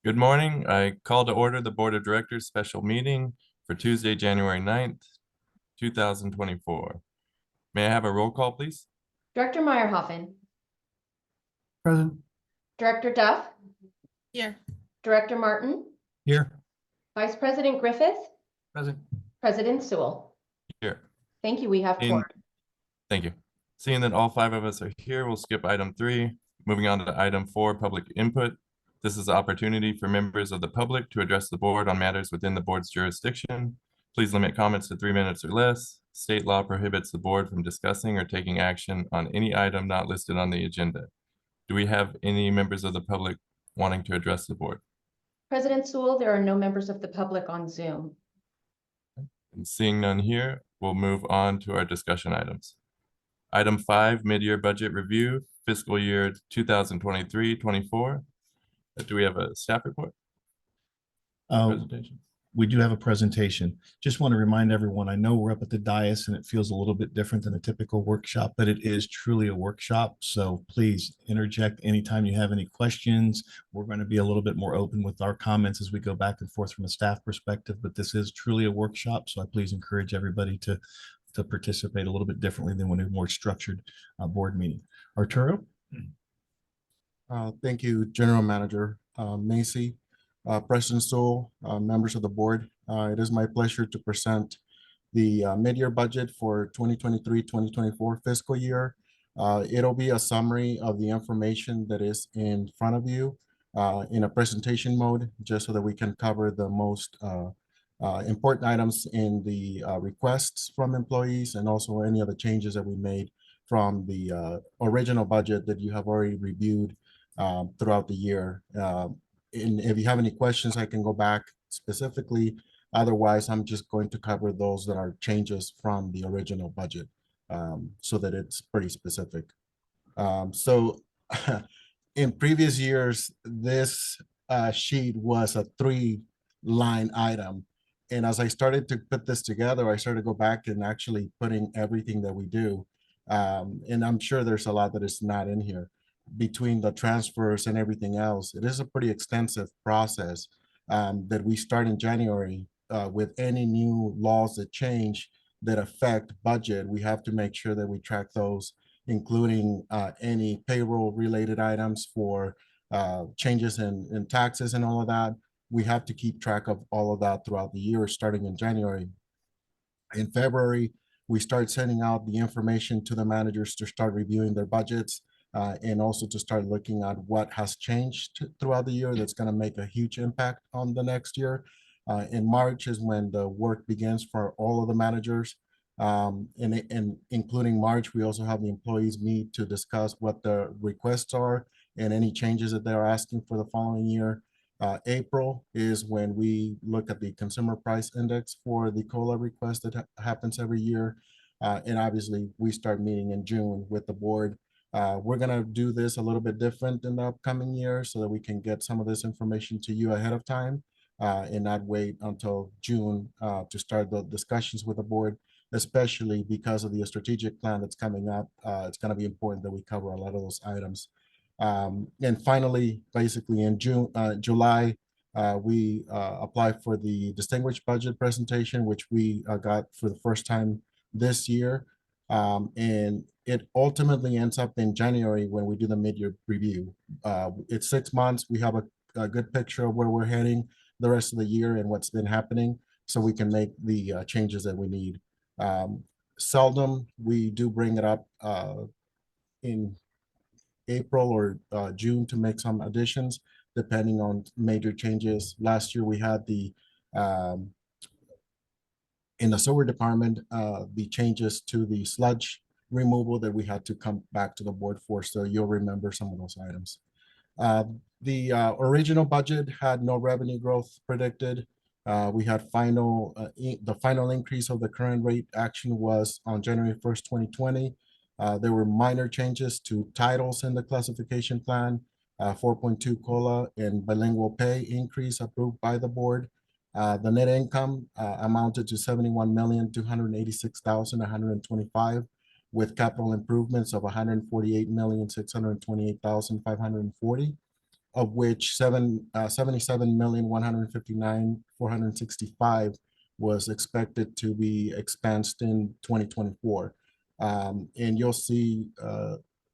Good morning. I call to order the Board of Directors special meeting for Tuesday, January 9th, 2024. May I have a roll call, please? Director Meyerhoffen, Present. Director Duff, Here. Director Martin, Here. Vice President Griffith, Present. President Sewell. Here. Thank you. We have quorum. Thank you. Seeing that all five of us are here, we'll skip item 3. Moving on to item 4, public input. This is an opportunity for members of the public to address the board on matters within the board's jurisdiction. Please limit comments to 3 minutes or less. State law prohibits the board from discussing or taking action on any item not listed on the agenda. Do we have any members of the public wanting to address the board? President Sewell, there are no members of the public on Zoom. And seeing none here, we'll move on to our discussion items. Item 5, mid-year budget review, fiscal year 2023-24. Do we have a staff report? Presentation? We do have a presentation. Just want to remind everyone, I know we're up at the dais and it feels a little bit different than a typical workshop, but it is truly a workshop. So please interject anytime you have any questions. We're going to be a little bit more open with our comments as we go back and forth from a staff perspective, but this is truly a workshop. So I please encourage everybody to participate a little bit differently than when a more structured board meeting. Arturo? Thank you, General Manager Macy, President Sewell, members of the board. It is my pleasure to present the mid-year budget for 2023-2024 fiscal year. It'll be a summary of the information that is in front of you in a presentation mode, just so that we can cover the most important items in the requests from employees, and also any other changes that we made from the original budget that you have already reviewed throughout the year. And if you have any questions, I can go back specifically. Otherwise, I'm just going to cover those that are changes from the original budget, so that it's pretty specific. So in previous years, this sheet was a 3-line item. And as I started to put this together, I started to go back and actually putting everything that we do. And I'm sure there's a lot that is not in here between the transfers and everything else. It is a pretty extensive process that we start in January with any new laws that change that affect budget. We have to make sure that we track those, including any payroll related items for changes in taxes and all of that. We have to keep track of all of that throughout the year, starting in January. In February, we start sending out the information to the managers to start reviewing their budgets, and also to start looking at what has changed throughout the year that's going to make a huge impact on the next year. In March is when the work begins for all of the managers. And including March, we also have the employees meet to discuss what the requests are and any changes that they're asking for the following year. April is when we look at the consumer price index for the COLA request that happens every year. And obviously, we start meeting in June with the board. We're going to do this a little bit different in the upcoming year so that we can get some of this information to you ahead of time, and not wait until June to start the discussions with the board, especially because of the strategic plan that's coming up. It's going to be important that we cover a lot of those items. And finally, basically in July, we apply for the distinguished budget presentation, which we got for the first time this year. And it ultimately ends up in January when we do the mid-year review. It's 6 months. We have a good picture of where we're heading the rest of the year and what's been happening, so we can make the changes that we need. Seldom we do bring it up in April or June to make some additions, depending on major changes. Last year we had the in the sewer department, the changes to the sludge removal that we had to come back to the board for. So you'll remember some of those items. The original budget had no revenue growth predicted. We had the final increase of the current rate action was on January 1st, 2020. There were minor changes to titles in the classification plan, 4.2 COLA and bilingual pay increase approved by the board. The net income amounted to 71,286,125, with capital improvements of 148,628,540. of which 77,159,465 was expected to be expensed in 2024. And you'll see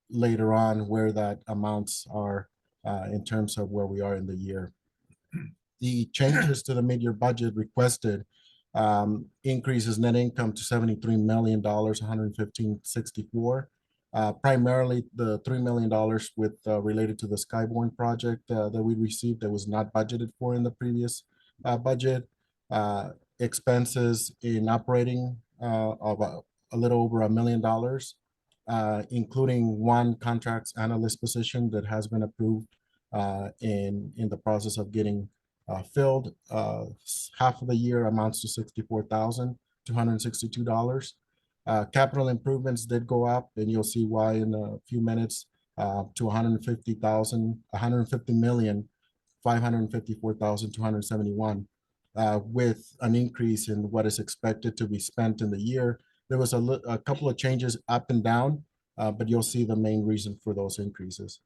later on where that amounts are in terms of where we are in the year. The changes to the mid-year budget requested increases net income to $73 million, 115.64. Primarily the $3 million with related to the Skyborn project that we received that was not budgeted for in the previous budget. Expenses in operating of a little over $1 million, including one contracts analyst position that has been approved in the process of getting filled. Half of the year amounts to $64,262. Capital improvements did go up, and you'll see why in a few minutes, to $150,554,271, with an increase in what is expected to be spent in the year. There was a couple of changes up and down, but you'll see the main reason for those increases.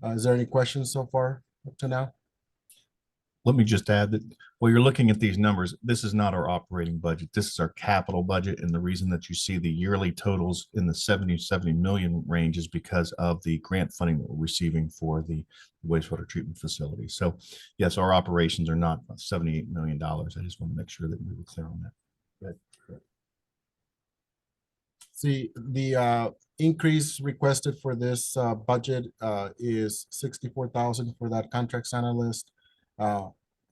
Is there any questions so far up to now? Let me just add that while you're looking at these numbers, this is not our operating budget. This is our capital budget. And the reason that you see the yearly totals in the 70 million range is because of the grant funding that we're receiving for the wastewater treatment facility. So yes, our operations are not $78 million. I just want to make sure that we were clear on that. Right. See, the increase requested for this budget is $64,000 for that contracts analyst.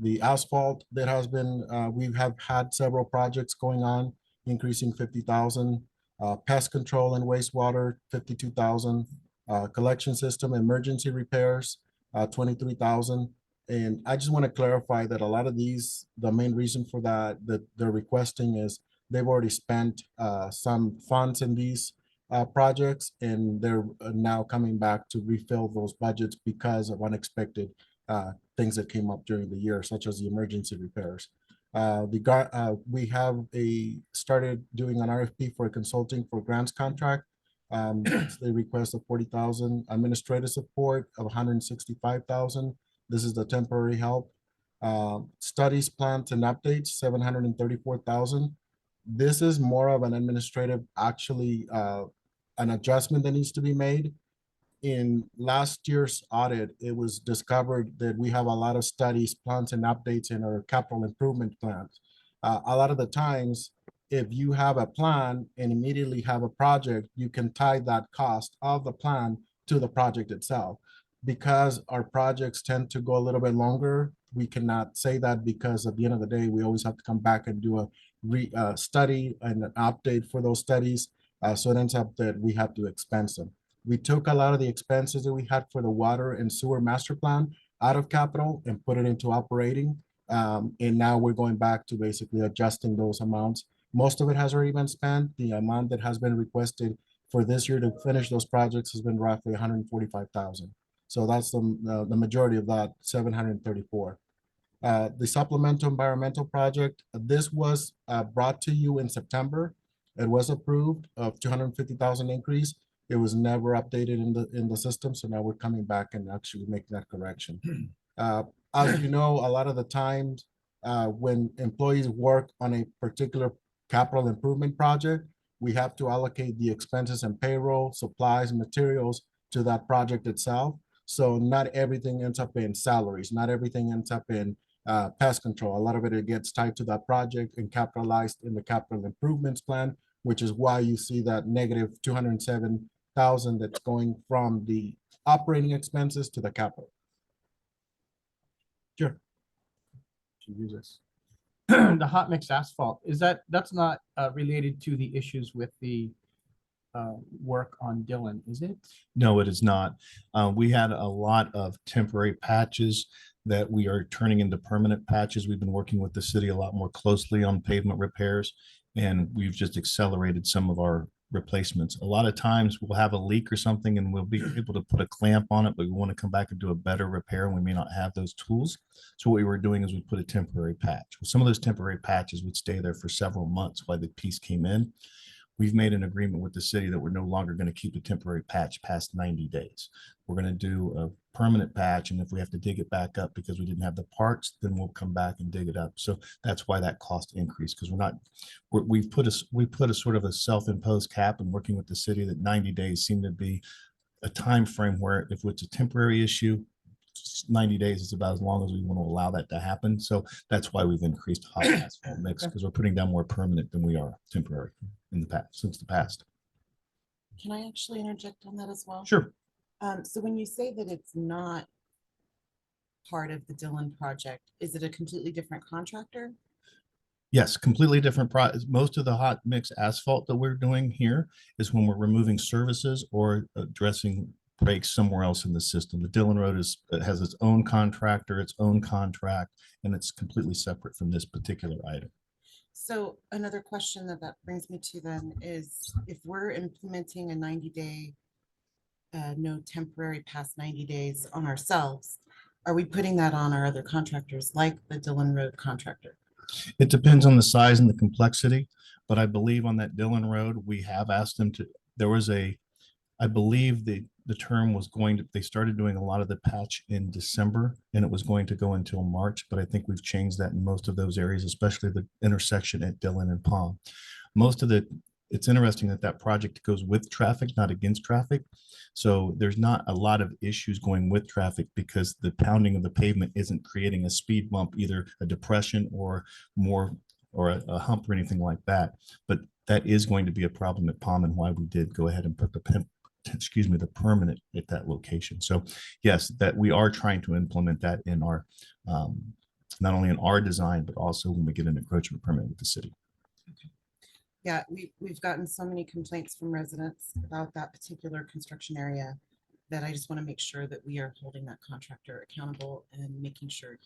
The asphalt that has been, we have had several projects going on, increasing 50,000. Pest control and wastewater, 52,000. Collection system emergency repairs, 23,000. And I just want to clarify that a lot of these, the main reason for that they're requesting is they've already spent some funds in these projects, and they're now coming back to refill those budgets because of unexpected things that came up during the year, such as the emergency repairs. We have started doing an RFP for a consulting for grants contract. They request of 40,000, administrative support of 165,000. This is the temporary help. Studies, plans, and updates, 734,000. This is more of an administrative, actually, an adjustment that needs to be made. In last year's audit, it was discovered that we have a lot of studies, plans, and updates in our capital improvement plans. A lot of the times, if you have a plan and immediately have a project, you can tie that cost of the plan to the project itself. Because our projects tend to go a little bit longer, we cannot say that, because at the end of the day, we always have to come back and do a study and an update for those studies. So it ends up that we have to expense them. We took a lot of the expenses that we had for the water and sewer master plan out of capital and put it into operating. And now we're going back to basically adjusting those amounts. Most of it has already been spent. The amount that has been requested for this year to finish those projects has been roughly 145,000. So that's the majority of that, 734. The supplemental environmental project, this was brought to you in September. It was approved of 250,000 increase. It was never updated in the system. So now we're coming back and actually make that correction. As you know, a lot of the times when employees work on a particular capital improvement project, we have to allocate the expenses and payroll, supplies, and materials to that project itself. So not everything ends up in salaries. Not everything ends up in pest control. A lot of it gets tied to that project and capitalized in the capital improvements plan, which is why you see that negative 207,000 that's going from the operating expenses to the capital. Sure. The hot mix asphalt, that's not related to the issues with the work on Dillon, is it? No, it is not. We had a lot of temporary patches that we are turning into permanent patches. We've been working with the city a lot more closely on pavement repairs, and we've just accelerated some of our replacements. A lot of times we'll have a leak or something and we'll be able to put a clamp on it, but we want to come back and do a better repair and we may not have those tools. So what we were doing is we put a temporary patch. Well, some of those temporary patches would stay there for several months while the piece came in. We've made an agreement with the city that we're no longer going to keep a temporary patch past 90 days. We're going to do permanent patch. And if we have to dig it back up because we didn't have the parts, then we'll come back and dig it up. So that's why that cost increased, because we've put a sort of a self-imposed cap, and working with the city that 90 days seemed to be a time frame where if it's a temporary issue, 90 days is about as long as we want to allow that to happen. So that's why we've increased hot asphalt mix, because we're putting down more permanent than we are temporary in the past, since the past. Can I actually interject on that as well? Sure. So when you say that it's not part of the Dillon project, is it a completely different contractor? Yes, completely different most of the hot mix asphalt that we're doing here is when we're removing services or addressing breaks somewhere else in the system. The Dillon Road has its own contractor, its own contract, and it's completely separate from this particular item. So another question that brings me to then is, if we're implementing a 90-day, no temporary past 90 days on ourselves, are we putting that on our other contractors like the Dillon Road contractor? It depends on the size and the complexity, but I believe on that Dillon Road, we have asked them to, I believe the term was they started doing a lot of the patch in December, and it was going to go until March, but I think we've changed that in most of those areas, especially the intersection at Dillon and Palm. It's interesting that project goes with traffic, not against traffic. So there's not a lot of issues going with traffic because the pounding of the pavement isn't creating a speed bump, either a depression or a hump or anything like that. But that is going to be a problem at Palm, and why we did go ahead and put the permanent at that location. So yes, that we are trying to implement that in our, not only in our design, but also when we get an encroachment permit with the city. Yeah, we've gotten so many complaints from residents about that particular construction area that I just want to make sure that we are holding that contractor accountable and making sure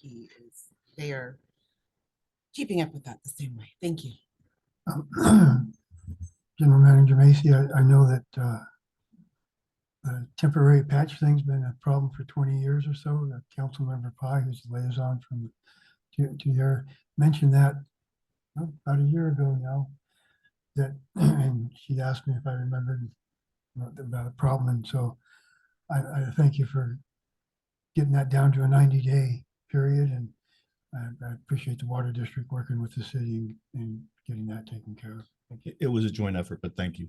they are keeping up with that the same way. Thank you. General Manager Macy, I know that the temporary patch thing's been a problem for 20 years or so. The council member Pai, who's the liaison to there, mentioned that about a year ago now. And she asked me if I remembered about the problem. And so I thank you for getting that down to a 90-day period. And I appreciate the water district working with the city and getting that taken care of. It was a joint effort, but thank you.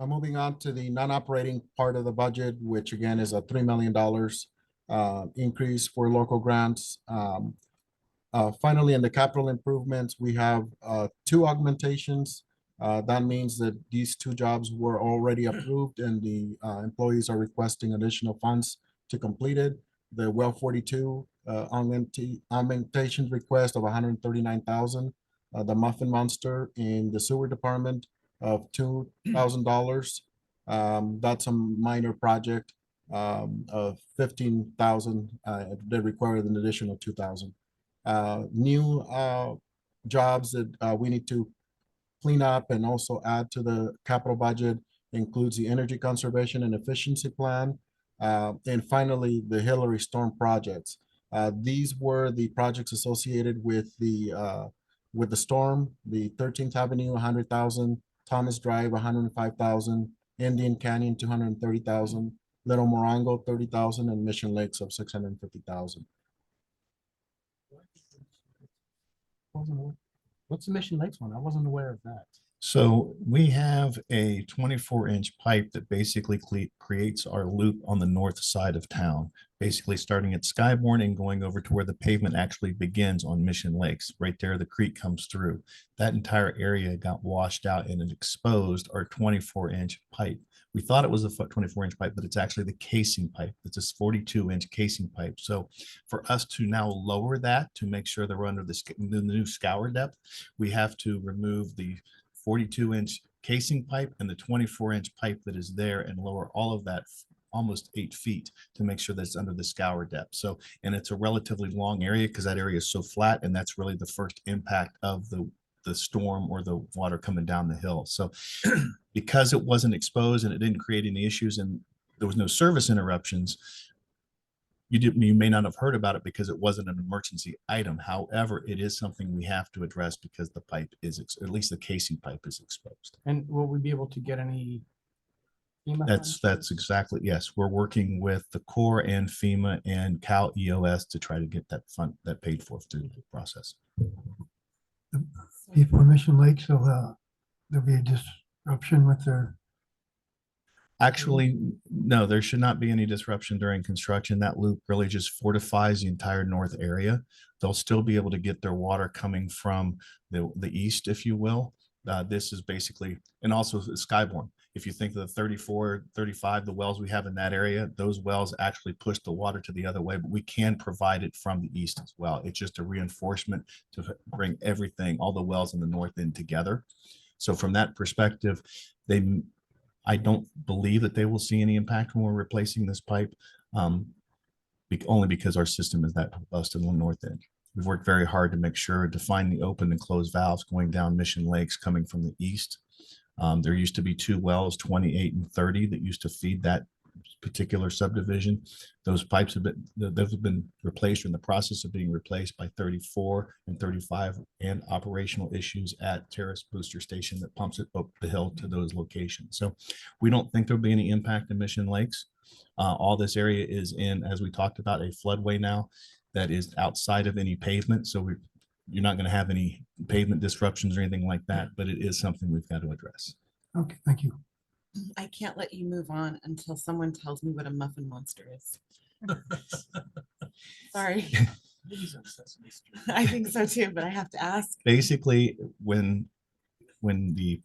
Moving on to the non-operating part of the budget, which again is a $3 million increase for local grants. Finally, in the capital improvements, we have 2 augmentations. That means that these 2 jobs were already approved and the employees are requesting additional funds to complete it. The well 42 augmentation request of $139,000. The Muffin Monster in the sewer department of $2,000. That's a minor project of $15,000. They require an additional $2,000. New jobs that we need to clean up and also add to the capital budget includes the energy conservation and efficiency plan. And finally, the Hillary storm projects. These were the projects associated with the storm, the 13th Avenue, 100,000, Thomas Drive, 105,000, Indian Canyon, 230,000, Little Morongo, 30,000, and Mission Lakes of 650,000. What's the Mission Lakes one? I wasn't aware of that. So we have a 24-inch pipe that basically creates our loop on the north side of town, basically starting at Skyborn and going over to where the pavement actually begins on Mission Lakes. Right there, the creek comes through. That entire area got washed out and it exposed our 24-inch pipe. We thought it was a 24-inch pipe, but it's actually the casing pipe. It's a 42-inch casing pipe. So for us to now lower that to make sure that we're under the new scour depth, we have to remove the 42-inch casing pipe and the 24-inch pipe that is there and lower all of that almost 8 feet to make sure that's under the scour depth. So, and it's a relatively long area because that area is so flat, and that's really the first impact of the storm or the water coming down the hill. So because it wasn't exposed and it didn't create any issues and there was no service interruptions, you may not have heard about it because it wasn't an emergency item. However, it is something we have to address because the pipe is, at least the casing pipe is exposed. And will we be able to get any? FEMA funds? That's exactly, yes. We're working with the Corps and FEMA and Cal EOS to try to get that fund, that paid for through the process. Before Mission Lakes, there'll be a disruption with their, Actually, no, there should not be any disruption during construction. That loop really just fortifies the entire north area. They'll still be able to get their water coming from the east, if you will. This is basically, and also Skyborne. If you think of the 34, 35, the wells we have in that area, those wells actually push the water to the other way, but we can provide it from the east as well. It's just a reinforcement to bring everything, all the wells in the north end together. So from that perspective, I don't believe that they will see any impact when we're replacing this pipe, only because our system is that robust in the north end. We've worked very hard to make sure to find the open and closed valves going down Mission Lakes coming from the east. There used to be 2 wells, 28 and 30, that used to feed that particular subdivision. Those pipes they've been replaced, or in the process of being replaced, by 34 and 35, and operational issues at Terrace Booster Station that pumps it up the hill to those locations. So we don't think there'll be any impact in Mission Lakes. All this area is in, as we talked about, a floodway now that is outside of any pavement. So you're not going to have any pavement disruptions or anything like that, but it is something we've got to address. okay, thank you. I can't let you move on until someone tells me what a muffin monster is. Sorry. I think so too, but I have to ask. Basically, when the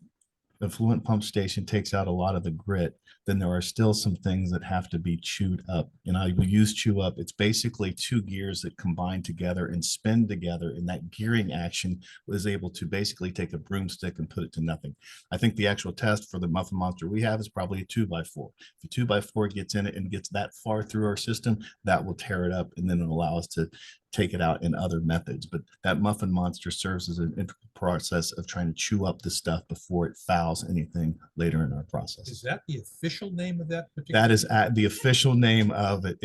effluent pump station takes out a lot of the grit, then there are still some things that have to be chewed up. And I will use chew up. It's basically 2 gears that combine together and spin together. And that gearing action was able to basically take a broomstick and put it to nothing. I think the actual test for the muffin monster we have is probably a 2x4. If the 2x4 gets in it and gets that far through our system, that will tear it up, and then it'll allow us to take it out in other methods. But that muffin monster serves as an integral process of trying to chew up the stuff before it fouls anything later in our process. Is that the official name of that particular? That is the official name of it.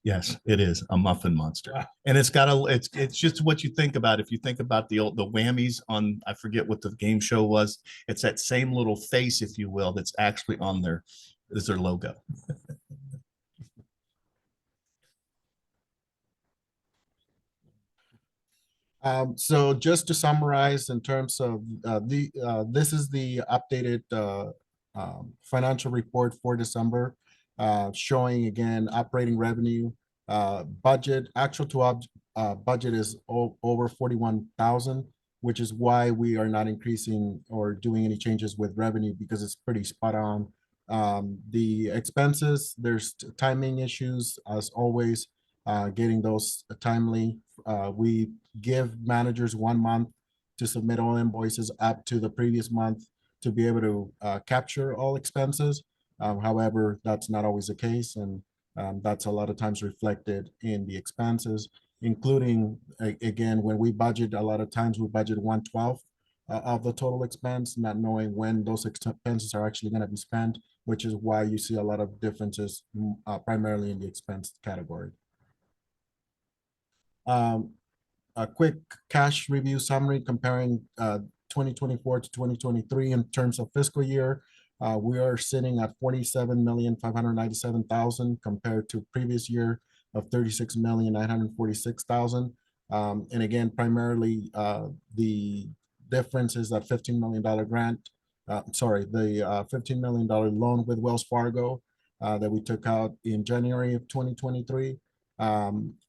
Yes, it is a muffin monster. Wow. And it's just what you think about. If you think about the whammies on, I forget what the game show was. It's that same little face, if you will, that's actually on their logo. So just to summarize in terms of this is the updated financial report for December, showing again operating revenue, budget, actual to budget is over 41,000, which is why we are not increasing or doing any changes with revenue, because it's pretty spot on. The expenses, there's timing issues as always, getting those timely. We give managers 1 month to submit all invoices up to the previous month to be able to capture all expenses. However, that's not always the case, and that's a lot of times reflected in the expenses, including, again, when we budget, a lot of times we budget 1/12 of the total expense, not knowing when those expenses are actually going to be spent, which is why you see a lot of differences primarily in the expense category. A quick cash review summary comparing 2024 to 2023 in terms of fiscal year. We are sitting at 47,597,000 compared to previous year of 36,946,000. And again, primarily the difference is that $15 million grant, the $15 million loan with Wells Fargo that we took out in January of 2023.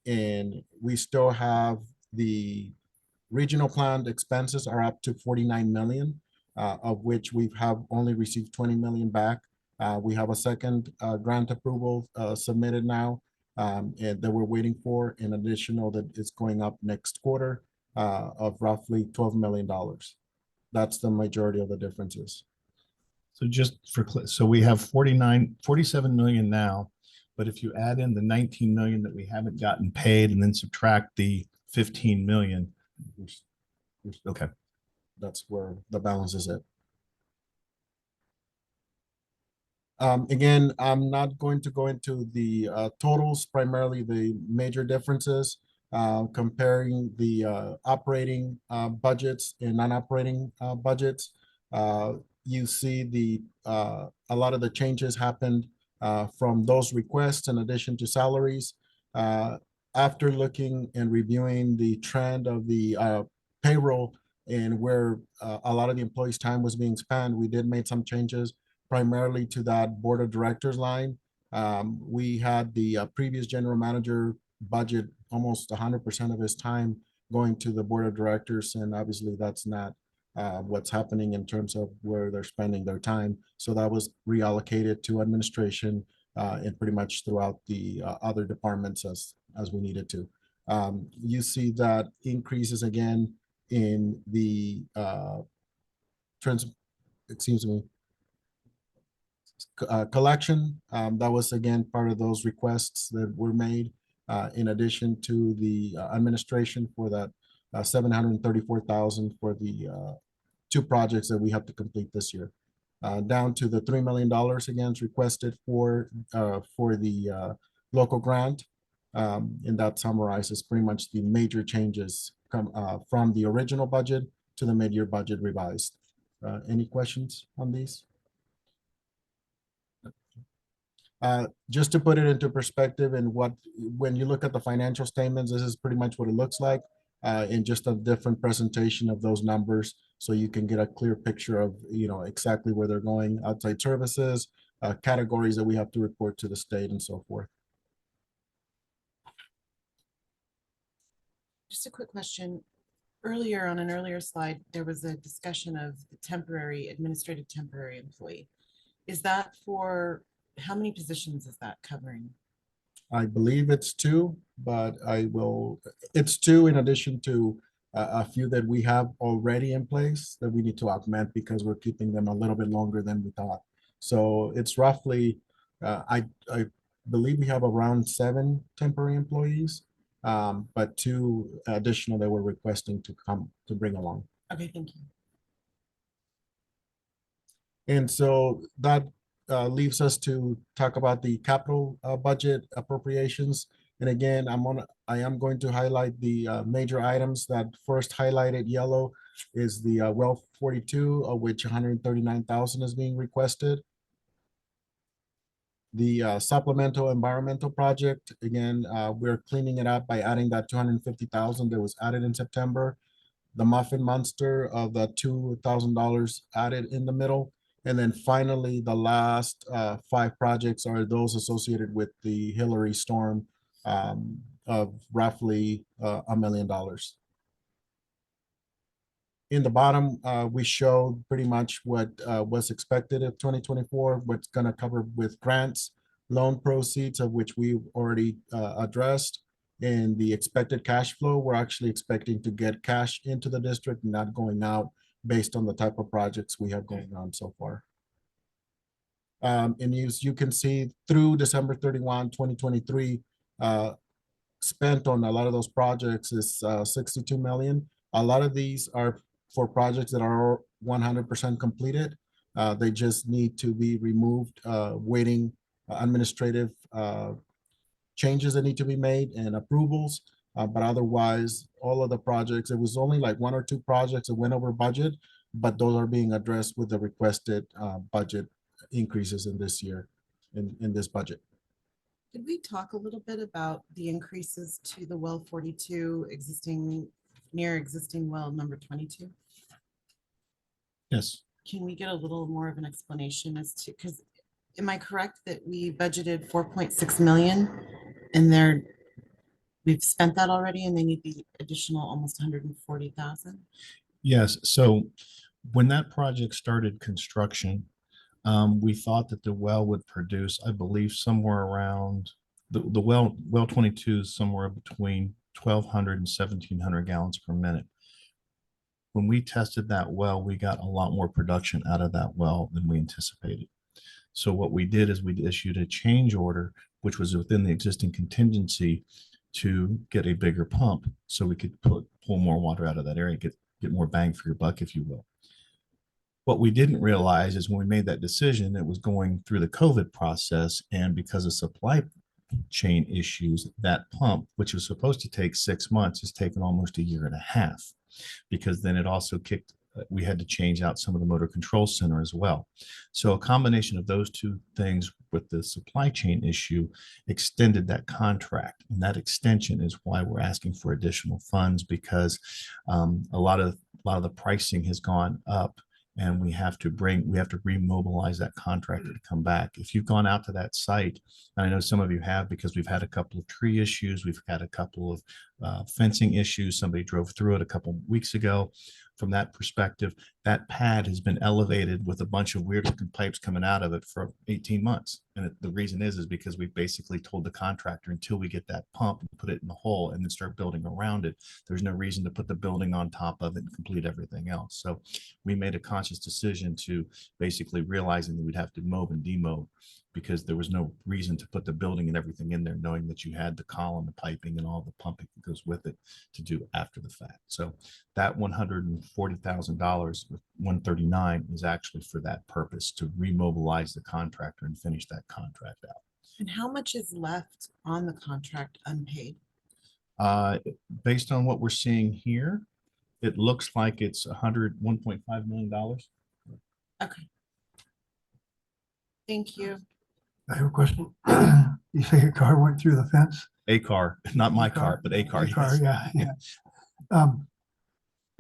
And we still have the regional planned expenses are up to 49 million, of which we have only received 20 million back. We have a second grant approval submitted now, and that we're waiting for an additional that is going up next quarter of roughly $12 million. That's the majority of the differences. So so we have 47 million now, but if you add in the 19 million that we haven't gotten paid and then subtract the 15 million, okay, that's where the balance is at. Again, I'm not going to go into the totals, primarily the major differences, comparing the operating budgets and non-operating budgets. You see a lot of the changes happened from those requests in addition to salaries. After looking and reviewing the trend of the payroll and where a lot of the employees' time was being spent, we did make some changes primarily to that board of directors line. We had the previous general manager budget almost 100% of his time going to the board of directors, and obviously that's not what's happening in terms of where they're spending their time. So that was reallocated to administration and pretty much throughout the other departments as we needed to. You see that increases again in the excuse me, collection. That was again part of those requests that were made in addition to the administration for that 734,000 for the two projects that we have to complete this year. Down to the $3 million again is requested for the local grant. And that summarizes pretty much the major changes from the original budget to the mid-year budget revised. Any questions on these? Just to put it into perspective and when you look at the financial statements, this is pretty much what it looks like in just a different presentation of those numbers. So you can get a clear picture of, exactly where they're going, outside services, categories that we have to report to the state and so forth. Just a quick question. Earlier on an earlier slide, there was a discussion of the administrative temporary employee. Is that for, how many positions is that covering? I believe it's two, but it's two in addition to a few that we have already in place that we need to augment because we're keeping them a little bit longer than we thought. So it's roughly, I believe we have around 7 temporary employees, but 2 additional that we're requesting to bring along. Okay, thank you. And so that leaves us to talk about the capital budget appropriations. And again, I am going to highlight the major items. That first highlighted yellow is the well 42, of which 139,000 is being requested. The supplemental environmental project, again, we're cleaning it up by adding that 250,000 that was added in September. The Muffin Monster of the $2,000 added in the middle. And then finally, the last 5 projects are those associated with the Hillary storm of roughly $1 million. In the bottom, we show pretty much what was expected of 2024, what's going to cover with grants, loan proceeds, of which we've already addressed, and the expected cash flow. We're actually expecting to get cash into the district, not going out, based on the type of projects we have going on so far. And you can see through December 31, 2023, spent on a lot of those projects is 62 million. A lot of these are for projects that are 100% completed. They just need to be removed, waiting administrative changes that need to be made and approvals. But otherwise, all of the projects, it was only like 1 or 2 projects that went over budget, but those are being addressed with the requested budget increases in this year, in this budget. Could we talk a little bit about the increases to the well 42 near existing well number 22? Yes. Can we get a little more of an explanation as to, because am I correct that we budgeted 4.6 million and we've spent that already and they need the additional almost 140,000? Yes. So when that project started construction, we thought that the well would produce, I believe, somewhere around the well 22 is somewhere between 1,200 and 1,700 gallons per minute. When we tested that well, we got a lot more production out of that well than we anticipated. So what we did is we issued a change order, which was within the existing contingency, to get a bigger pump so we could pull more water out of that area, get more bang for your buck, if you will. What we didn't realize is when we made that decision, it was going through the COVID process, and because of supply chain issues, that pump, which was supposed to take 6 months, has taken almost a year and a half, because then it also kicked, we had to change out some of the motor control center as well. So a combination of those two things with the supply chain issue extended that contract. And that extension is why we're asking for additional funds, because a lot of the pricing has gone up, and we have to remobilize that contractor to come back. If you've gone out to that site, and I know some of you have, because we've had a couple of tree issues, we've had a couple of fencing issues. Somebody drove through it a couple of weeks ago. From that perspective, that pad has been elevated with a bunch of weird looking pipes coming out of it for 18 months. And the reason is because we basically told the contractor, until we get that pump and put it in the hole and then start building around it, there's no reason to put the building on top of it and complete everything else. So we made a conscious decision to basically realizing that we'd have to mow and demow, because there was no reason to put the building and everything in there, knowing that you had the column, the piping, and all the pumping that goes with it to do after the fact. So that $140,000 with 139 is actually for that purpose, to remobilize the contractor and finish that contract out. And how much is left on the contract unpaid? Based on what we're seeing here, it looks like it's $1.5 million. Okay. Thank you. I have a question. You say your car went through the fence? A car, not my A car, but a car. A car, yes. yeah.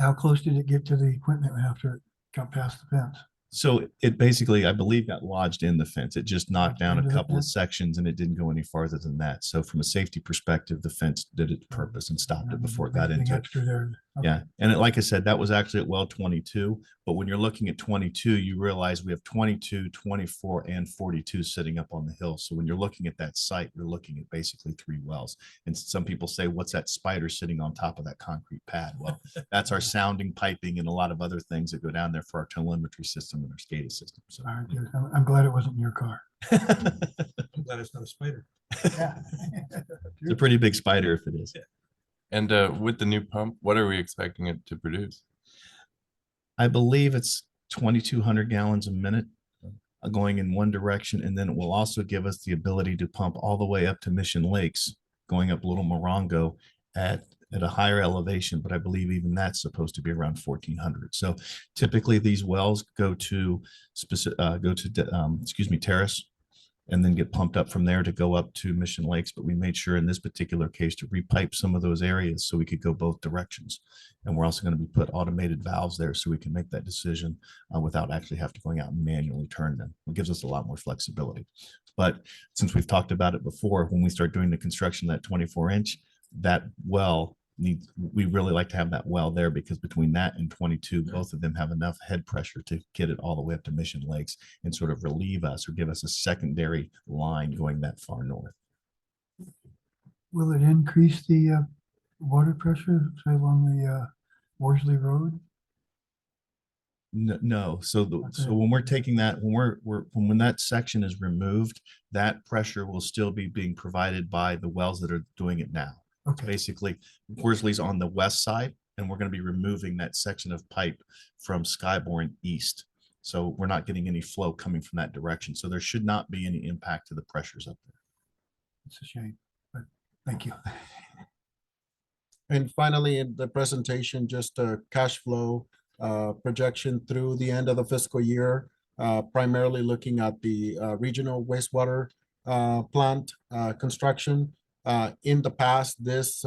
How close did it get to the equipment after it got past the fence? So it basically, I believe, got lodged in the fence. It just knocked down a Into the couple of fence? sections, and it didn't go any farther than that. So from a safety perspective, the fence did its purpose and stopped it before it got Anything into it. extra there? Okay. Yeah. And like I said, that was actually at well 22. But when you're looking at 22, you realize we have 22, 24, and 42 sitting up on the hill. So when you're looking at that site, you're looking at basically 3 wells. And some people say, what's that spider sitting on top of that concrete pad? Well, that's our sounding, piping, and a lot of other things that go down there for our telemetry system and our SCADA system. So All right, good. I'm glad it wasn't in your car. I'm glad it's not a spider. Yeah. it's a pretty big spider if it is. And with the new pump, what are we expecting it to produce? I believe it's 2,200 gallons a minute going in one direction. And then it will also give us the ability to pump all the way up to Mission Lakes, going up Little Morongo at a higher elevation. But I believe even that's supposed to be around 1,400. So typically these wells go to Terrace, and then get pumped up from there to go up to Mission Lakes. But we made sure in this particular case to repipe some of those areas so we could go both directions. And we're also going to be put automated valves there so we can make that decision without actually have to going out and manually turn them. It gives us a lot more flexibility. But since we've talked about it before, when we start doing the construction, that 24-inch, that well we really like to have that well there, because between that and 22, both of them have enough head pressure to get it all the way up to Mission Lakes and sort of relieve us or give us a secondary line going that far north. Will it increase the water pressure, say along the Worsley Road? No. So Okay. when we're taking that, when that section is removed, that pressure will still be being provided by the wells that are doing it now. Okay, Basically, Worsley's on the west side, and we're going to be removing that section of pipe from Skyborn east. So we're not getting any flow coming from that direction. So there should not be any impact to the pressures up there. it's a shame, but thank you. And finally, in the presentation, just a cash flow projection through the end of the fiscal year, primarily looking at the regional wastewater plant construction. In the past, this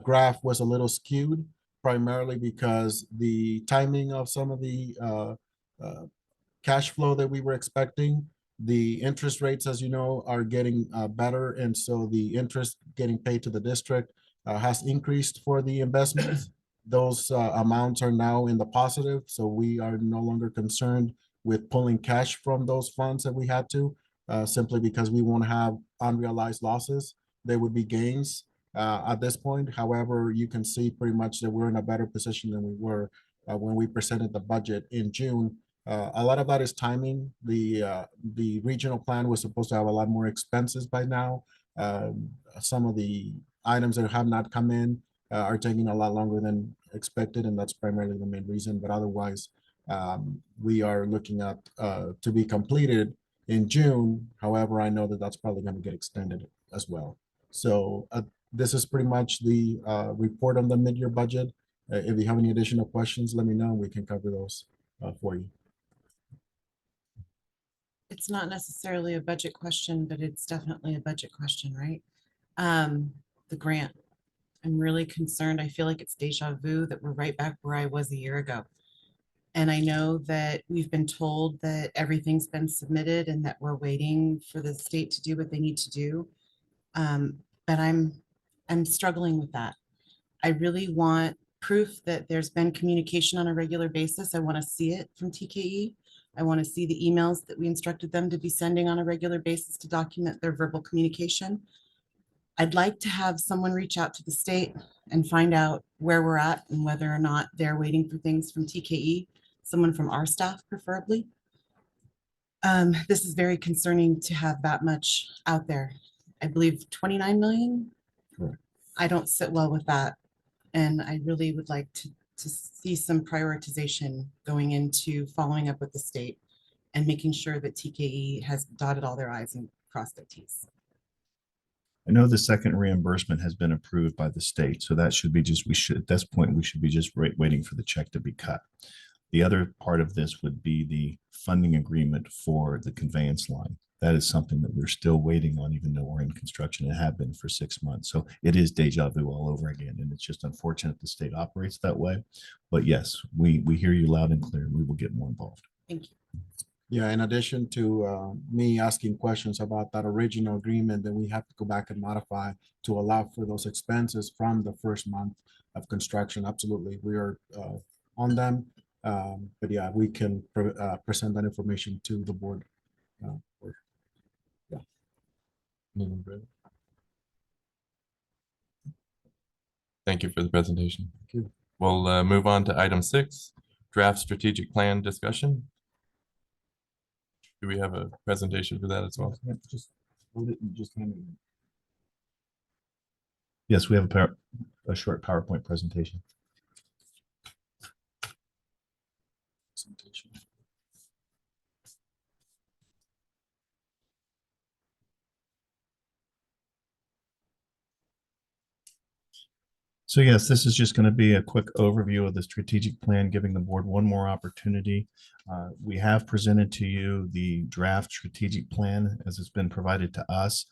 graph was a little skewed, primarily because the timing of some of the cash flow that we were expecting, the interest rates, as you know, are getting better. And so the interest getting paid to the district has increased for the investments. Those amounts are now in the positive. So we are no longer concerned with pulling cash from those funds that we had to, simply because we won't have unrealized losses. There would be gains at this point. However, you can see pretty much that we're in a better position than we were when we presented the budget in June. A lot of that is timing. The regional plan was supposed to have a lot more expenses by now. Some of the items that have not come in are taking a lot longer than expected, and that's primarily the main reason. But otherwise, We are looking at to be completed in June. However, I know that that's probably going to get extended as well. So this is pretty much the report on the mid-year budget. If you have any additional questions, let me know. We can cover those for you. It's not necessarily a budget question, but it's definitely a budget question, right? The grant. I'm really concerned. I feel like it's deja vu that we're right back where I was a year ago. And I know that we've been told that everything's been submitted and that we're waiting for the state to do what they need to do. But I'm struggling with that. I really want proof that there's been communication on a regular basis. I want to see it from TKE. I want to see the emails that we instructed them to be sending on a regular basis to document their verbal communication. I'd like to have someone reach out to the state and find out where we're at and whether or not they're waiting for things from TKE, someone from our staff preferably. This is very concerning to have that much out there. I believe 29 million. Correct. I don't sit well with that. And I really would like to see some prioritization going into following up with the state and making sure that TKE has dotted all their i's and crossed their t's. I know the second reimbursement has been approved by the state, so that should be just, at this point, we should be just waiting for the check to be cut. The other part of this would be the funding agreement for the conveyance line. That is something that we're still waiting on, even though we're in construction and have been for 6 months. So it is deja vu all over again. And it's just unfortunate the state operates that way. But yes, we hear you loud and clear. We will get more involved. Thank you. Yeah, in addition to me asking questions about that original agreement, then we have to go back and modify to allow for those expenses from the first month of construction. Absolutely, we are on them. But yeah, we can present that information to the board. Thank you for the presentation. Thank you. We'll move on to item 6, draft strategic plan discussion. Do we have a presentation for that as well? Just hold it and just hand it. Yes, we have a short PowerPoint presentation. Presentation. So yes, this is just going to be a quick overview of the strategic plan, giving the board one more opportunity. We have presented to you the draft strategic plan as it's been provided to us.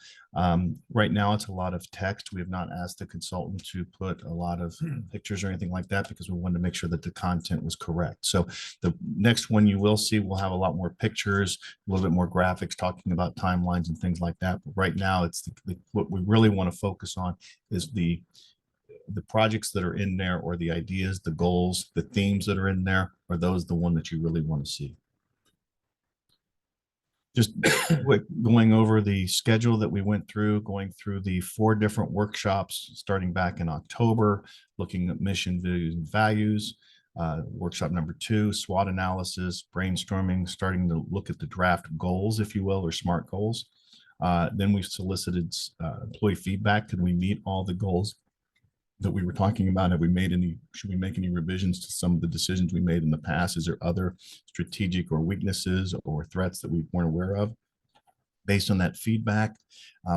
Right now, it's a lot of text. We have not asked the consultant to put a lot of pictures or anything like that because we wanted to make sure that the content was correct. So the next one you will see will have a lot more pictures, a little bit more graphics talking about timelines and things like that. But right now, it's what we really want to focus on is the projects that are in there, or the ideas, the goals, the themes that are in there, are those the one that you really want to see. Just quick going over the schedule that we went through, going through the 4 different workshops, starting back in October, looking at mission, vision, and values. Workshop number 2, SWOT analysis, brainstorming, starting to look at the draft goals, if you will, or SMART goals. Then we solicited employee feedback. Could we meet all the goals that we were talking about? Have we made any, should we make any revisions to some of the decisions we made in the past? Is there other strategic or weaknesses or threats that we weren't aware of? Based on that feedback,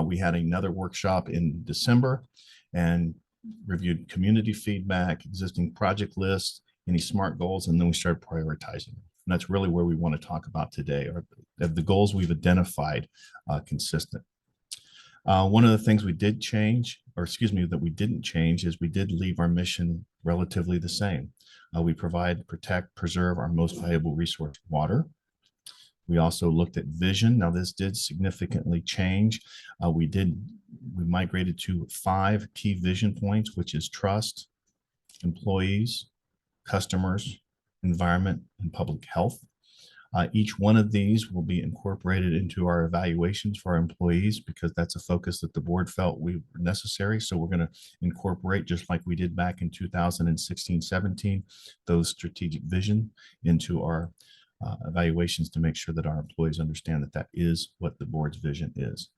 we had another workshop in December and reviewed community feedback, existing project lists, any SMART goals, and then we started prioritizing. And that's really where we want to talk about today, are the goals we've identified consistent. One of the things we did change, or excuse me, that we didn't change, is we did leave our mission relatively the same. We provide, protect, preserve our most valuable resource, water. We also looked at vision. Now this did significantly change. We migrated to 5 key vision points, which is trust, employees, customers, environment, and public health. Each one of these will be incorporated into our evaluations for our employees because that's a focus that the board felt we were necessary. So we're going to incorporate, just like we did back in 2016-17, those strategic vision into our evaluations to make sure that our employees understand that that is what the board's vision is.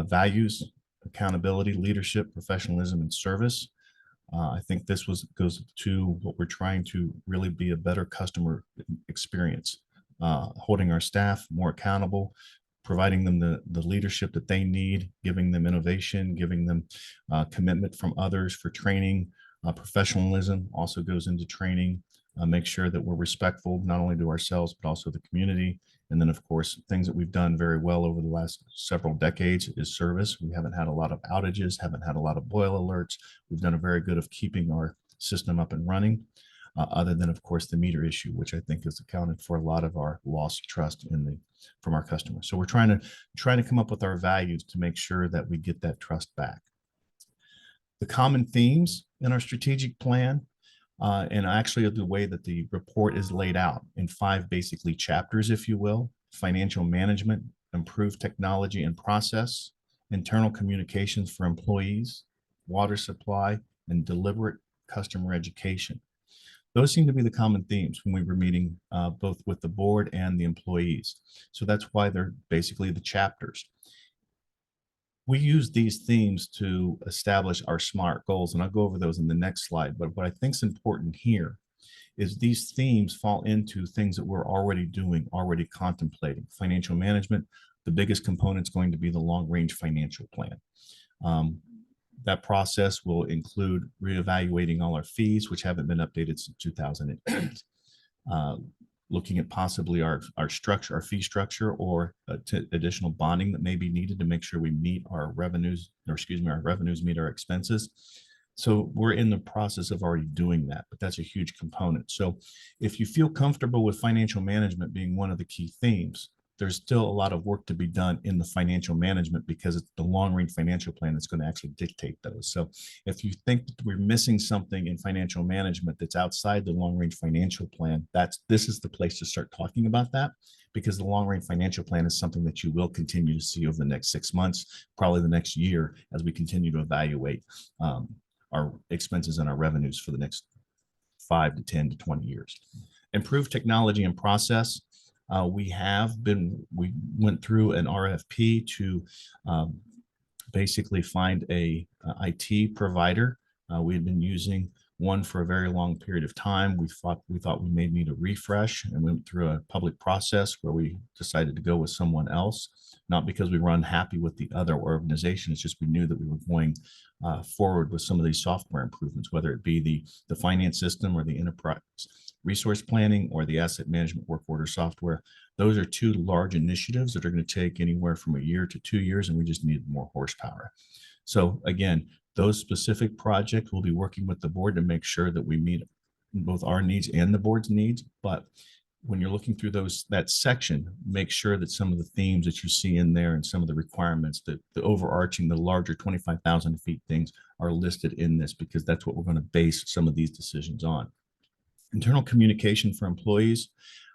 Values, accountability, leadership, professionalism, and service. I think this goes to what we're trying to really be a better customer experience, holding our staff more accountable, providing them the leadership that they need, giving them innovation, giving them commitment from others for training. Professionalism also goes into training. Make sure that we're respectful not only to ourselves but also the community. And then, of course, things that we've done very well over the last several decades is service. We haven't had a lot of outages, haven't had a lot of boil alerts. We've done a very good of keeping our system up and running, other than, of course, the meter issue, which I think has accounted for a lot of our lost trust from our customers. So we're trying to come up with our values to make sure that we get that trust back. The common themes in our strategic plan, and actually the way that the report is laid out in 5 basically chapters, if you will: financial management, improved technology and process, internal communications for employees, water supply, and deliberate customer education. Those seem to be the common themes when we were meeting both with the board and the employees. So that's why they're basically the chapters. We use these themes to establish our SMART goals, and I'll go over those in the next slide. But what I think is important here is these themes fall into things that we're already doing, already contemplating. Financial management, the biggest component is going to be the long-range financial plan. That process will include reevaluating all our fees, which haven't been updated since 2008. Looking at possibly our structure, our fee structure, or additional bonding that may be needed to make sure we meet our revenues, or excuse me, our revenues meet our expenses. So we're in the process of already doing that, but that's a huge component. So if you feel comfortable with financial management being one of the key themes, there's still a lot of work to be done in the financial management, because it's the long-range financial plan that's going to actually dictate those. So if you think that we're missing something in financial management that's outside the long-range financial plan, this is the place to start talking about that, because the long-range financial plan is something that you will continue to see over the next 6 months, probably the next year, as we continue to evaluate our expenses and our revenues for the next 5 to 10 to 20 years. Improved technology and process. We went through an RFP to basically find a IT provider. We had been using one for a very long period of time. We thought we may need a refresh, and we went through a public process where we decided to go with someone else, not because we were unhappy with the other organization. It's just we knew that we were going forward with some of these software improvements, whether it be the finance system or the enterprise resource planning or the asset management work order software. Those are 2 large initiatives that are going to take anywhere from a year to 2 years, and we just need more horsepower. So again, those specific projects, we'll be working with the board to make sure that we meet both our needs and the board's needs. But when you're looking through that section, make sure that some of the themes that you see in there and some of the requirements, that the overarching, the larger 25,000 feet things are listed in this, because that's what we're going to base some of these decisions on. Internal communication for employees.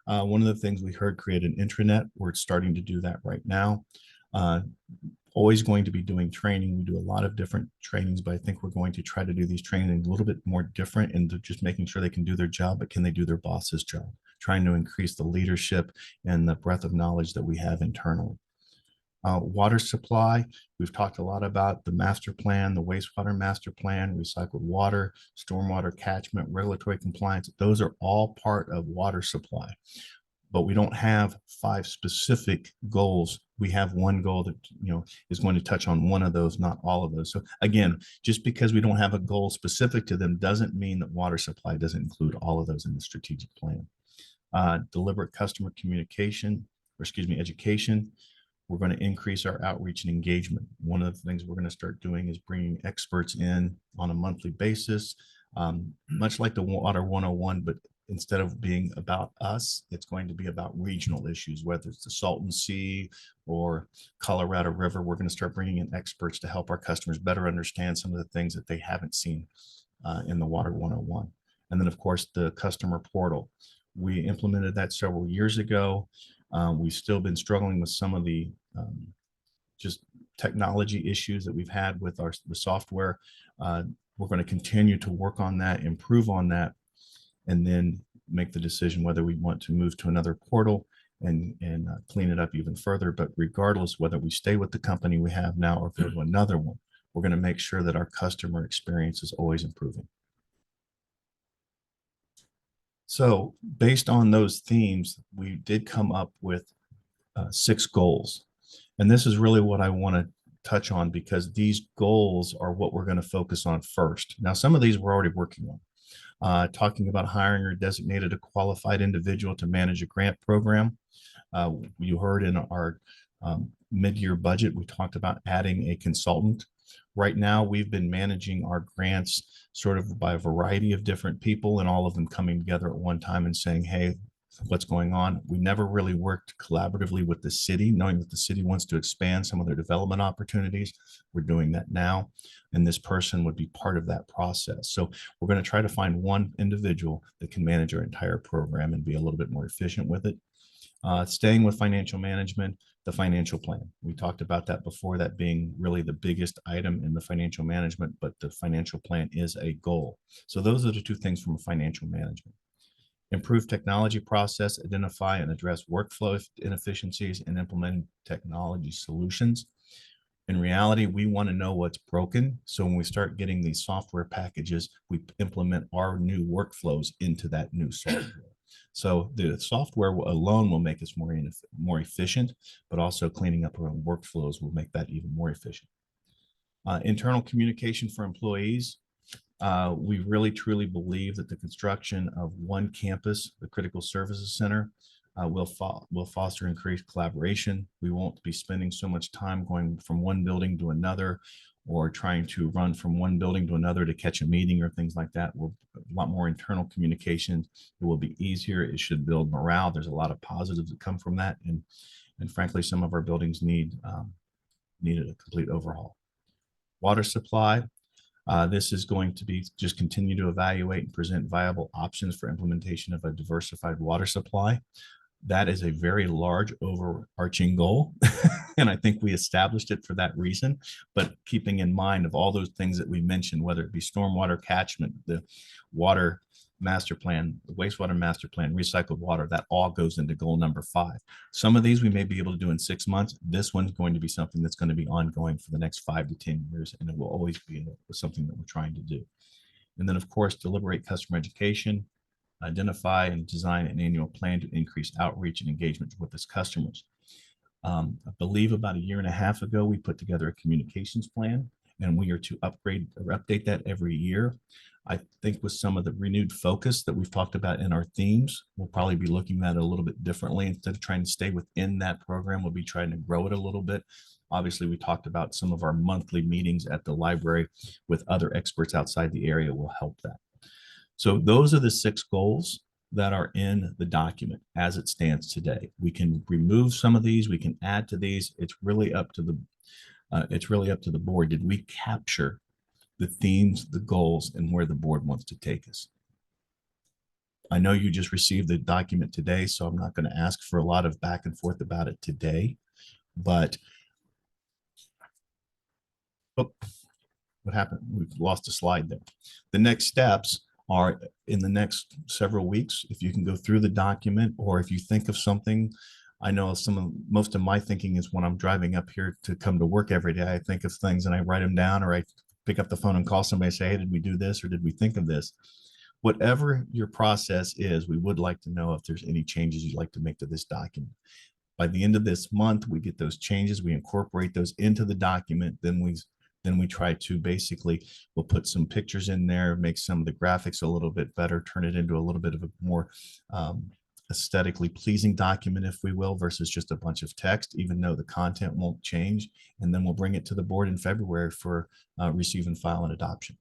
One of the things we heard, create an intranet. We're starting to do that right now. Always going to be doing training. We do a lot of different trainings, but I think we're going to try to do these trainings a little bit more different, and just making sure they can do their job, but can they do their boss's job? Trying to increase the leadership and the breadth of knowledge that we have internally. Water supply, we've talked a lot about the master plan, the wastewater master plan, recycled water, stormwater catchment, regulatory compliance. Those are all part of water supply, but we don't have 5 specific goals. We have one goal that is going to touch on one of those, not all of those. So again, just because we don't have a goal specific to them doesn't mean that water supply doesn't include all of those in the strategic plan. Deliberate customer communication, or excuse me, education. We're going to increase our outreach and engagement. One of the things we're going to start doing is bringing experts in on a monthly basis, much like the Water 101, but instead of being about us, it's going to be about regional issues, whether it's the Salton Sea or Colorado River. We're going to start bringing in experts to help our customers better understand some of the things that they haven't seen in the Water 101. And then, of course, the customer portal. We implemented that several years ago. We've still been struggling with some of the just technology issues that we've had with the software. We're going to continue to work on that, improve on that, and then make the decision whether we want to move to another portal and clean it up even further. But regardless, whether we stay with the company we have now or go to another one, we're going to make sure that our customer experience is always improving. So based on those themes, we did come up with 6 goals. And this is really what I want to touch on, because these goals are what we're going to focus on first. Now, some of these we're already working on. Talking about hiring or designated a qualified individual to manage a grant program. You heard in our mid-year budget, we talked about adding a consultant. Right now, we've been managing our grants sort of by a variety of different people, and all of them coming together at one time and saying, hey, what's going on? We never really worked collaboratively with the city, knowing that the city wants to expand some of their development opportunities. We're doing that now, and this person would be part of that process. So we're going to try to find one individual that can manage our entire program and be a little bit more efficient with it. Staying with financial management, the financial plan. We talked about that before, that being really the biggest item in the financial management, but the financial plan is a goal. So those are the 2 things from financial management. Improve technology process, identify and address workflow inefficiencies, and implement technology solutions. In reality, we want to know what's broken. So when we start getting these software packages, we implement our new workflows into that new software. So the software alone will make us more efficient, but also cleaning up our own workflows will make that even more efficient. Internal communication for employees. We really truly believe that the construction of one campus, the Critical Services Center, will foster increased collaboration. We won't be spending so much time going from one building to another, or trying to run from one building to another to catch a meeting or things like that. We'll a lot more internal communication. It will be easier. It should build morale. There's a lot of positives that come from that. And frankly, some of our buildings needed a complete overhaul. Water supply. This is going to be just continue to evaluate and present viable options for implementation of a diversified water supply. That is a very large overarching goal. And I think we established it for that reason, but keeping in mind of all those things that we mentioned, whether it be stormwater catchment, the water master plan, the wastewater master plan, recycled water, that all goes into goal number 5. Some of these we may be able to do in 6 months. This one's going to be something that's going to be ongoing for the next 5 to 10 years, and it will always be something that we're trying to do. And then, of course, deliberate customer education, identify and design an annual plan to increase outreach and engagement with its customers. I believe about 1.5 years ago, we put together a communications plan, and we are to upgrade or update that every year. I think with some of the renewed focus that we've talked about in our themes, we'll probably be looking at it a little bit differently. Instead of trying to stay within that program, we'll be trying to grow it a little bit. Obviously, we talked about some of our monthly meetings at the library with other experts outside the area will help that. So those are the 6 goals that are in the document as it stands today. We can remove some of these, we can add to these. It's really up to the board. Did we capture the themes, the goals, and where the board wants to take us? I know you just received the document today, so I'm not going to ask for a lot of back and forth about it today, but oh, what happened? We've lost a slide there. The next steps are in the next several weeks. If you can go through the document, or if you think of something, I know most of my thinking is when I'm driving up here to come to work every day, I think of things and I write them down, or I pick up the phone and call somebody and say, hey, did we do this, or did we think of this? Whatever your process is, we would like to know if there's any changes you'd like to make to this document. By the end of this month, we get those changes, we incorporate those into the document, then we try to basically, we'll put some pictures in there, make some of the graphics a little bit better, turn it into a little bit of a more aesthetically pleasing document, if we will, versus just a bunch of text, even though the content won't change. And then we'll bring it to the board in February for receive and file and adoption.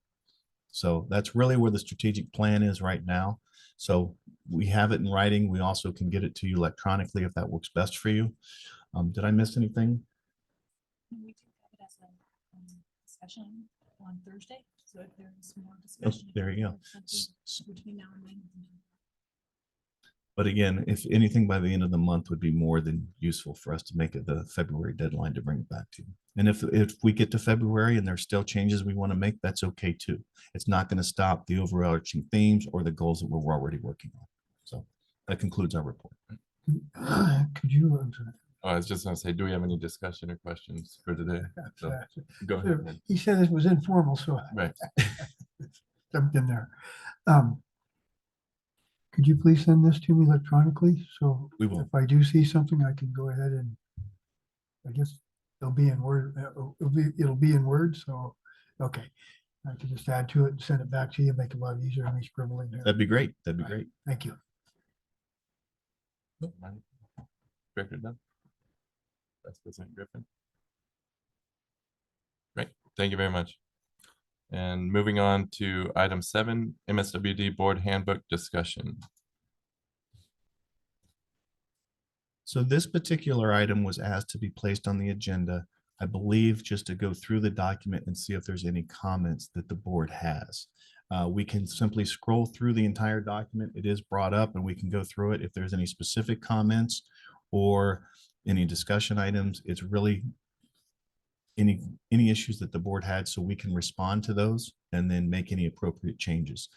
So that's really where the strategic plan is right now. So we have it in writing. We also can get it to you electronically if that works best for you. Did I miss anything? We do have it as a discussion on Thursday. So if there's more Oh, discussion. there you go. Between now and then. But again, if anything by the end of the month would be more than useful for us to make it the February deadline to bring it back to you. And if we get to February and there's still changes we want to make, that's okay too. It's not going to stop the overarching themes or the goals that we're already working on. So that concludes our report. Could you, Oh, I was just gonna say, do we have any discussion or questions for today? So, go ahead. He said it was informal, so I Right. jumped in there. Could you please send this to me electronically? So We will. if I do see something, I can go ahead and I guess it'll be in Word, it'll be in Word, so, okay. I can just add to it and send it back to you, make it a lot easier than me scribbling here. That'd be great. That'd be great. Thank you. Director Dunn? Vice President Griffin? Great, thank you very much. And moving on to item 7, MSWD Board Handbook discussion. So this particular item was asked to be placed on the agenda, I believe, just to go through the document and see if there's any comments that the board has. We can simply scroll through the entire document. It is brought up and we can go through it. If there's any specific comments or any discussion items, it's really any issues that the board had, so we can respond to those and then make any appropriate changes.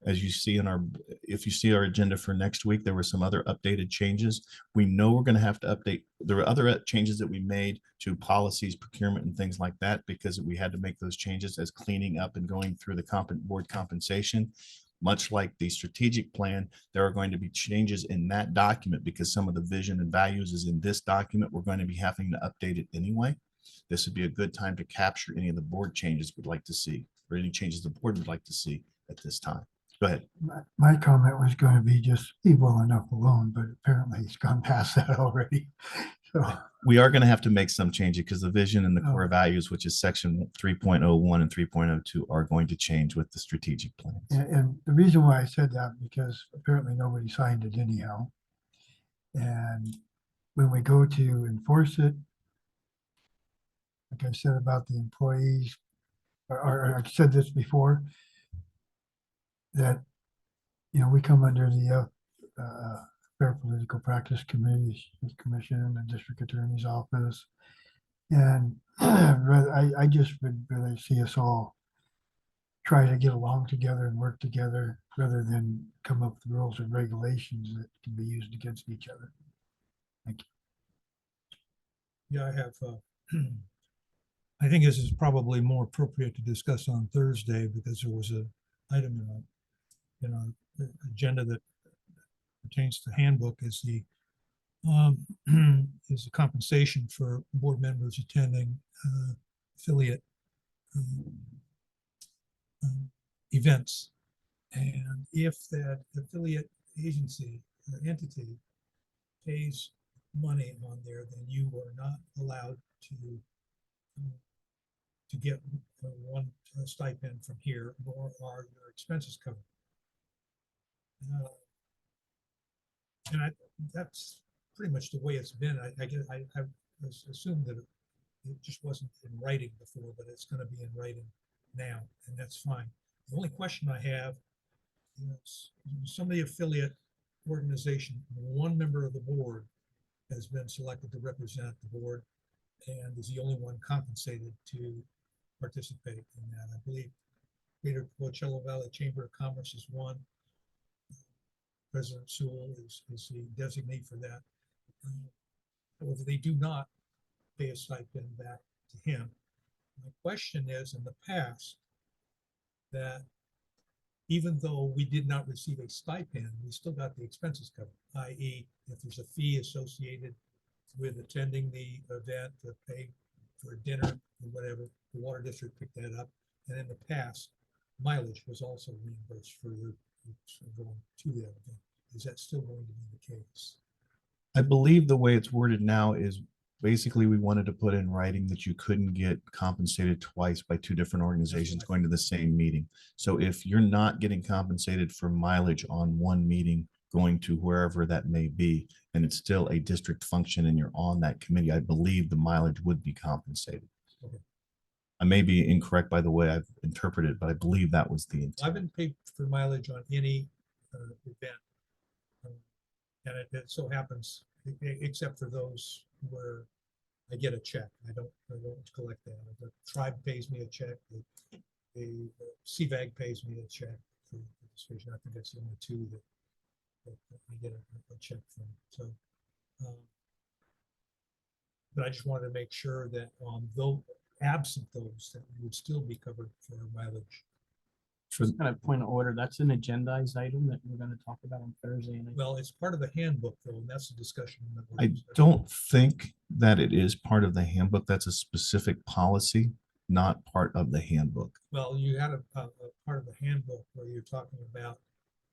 As you see in if you see our agenda for next week, there were some other updated changes. We know we're going to have to update. There were other changes that we made to policies, procurement, and things like that because we had to make those changes as cleaning up and going through the board compensation. Much like the strategic plan, there are going to be changes in that document because some of the vision and values is in this document. We're going to be having to update it anyway. This would be a good time to capture any of the board changes we'd like to see or any changes the board would like to see at this time. Go ahead. My comment was going to be just leave well enough alone, but apparently he's gone past that already. So We are going to have to make some changes because the vision and the core Oh. values, which is section 3.01 and 3.02, are going to change with the strategic plan. And the reason why I said that, because apparently nobody signed it anyhow. And when we go to enforce it, like I said about the employees, or I said this before, that, we come under the Fair Political Practice Commission, the District Attorney's Office. And I just would really see us all try to get along together and work together rather than come up with rules and regulations that can be used against each other. Thank you. Yeah, I have, I think this is probably more appropriate to discuss on Thursday because there was an item in our agenda that pertains to handbook is the is the compensation for board members attending affiliate events. And if that affiliate agency or entity pays money on there, then you are not allowed to get one stipend from here, nor are your expenses covered. And that's pretty much the way it's been. I assumed that it just wasn't in writing before, but it's going to be in writing now, and that's fine. The only question I have is some of the affiliate organization, one member of the board has been selected to represent the board and is the only one compensated to participate in that. I believe Greater Coachella Valley Chamber of Commerce is one. President Sewell is the designee for that. However, they do not pay a stipend back to him. My question is, in the past, that even though we did not receive a stipend, we still got the expenses covered, i.e. if there's a fee associated with attending the event, to pay for a dinner or whatever, the water district picked that up. And in the past, mileage was also reimbursed for going to that event. Is that still going to be the case? I believe the way it's worded now is basically we wanted to put in writing that you couldn't get compensated twice by two different organizations going to the same meeting. So if you're not getting compensated for mileage on one meeting going to wherever that may be, and it's still a district function and you're on that committee, I believe the mileage would be compensated. Okay. I may be incorrect by the way I've interpreted, but I believe that was the intent. I've been paid for mileage on any event. And it so happens, except for those where I get a check. I don't collect that. The tribe pays me a check. The CVAG pays me a check for participation. I think that's the only two that I get a check from. So, But I just wanted to make sure that, though absent those, that we would still be covered for mileage. Just kind of point of order, that's an agendized item that we're gonna talk about on Thursday. And Well, it's part of the handbook though, and that's a discussion. that we're I discussing. don't think that it is part of the handbook. That's a specific policy, not part of the handbook. Well, you had a part of the handbook where you're talking about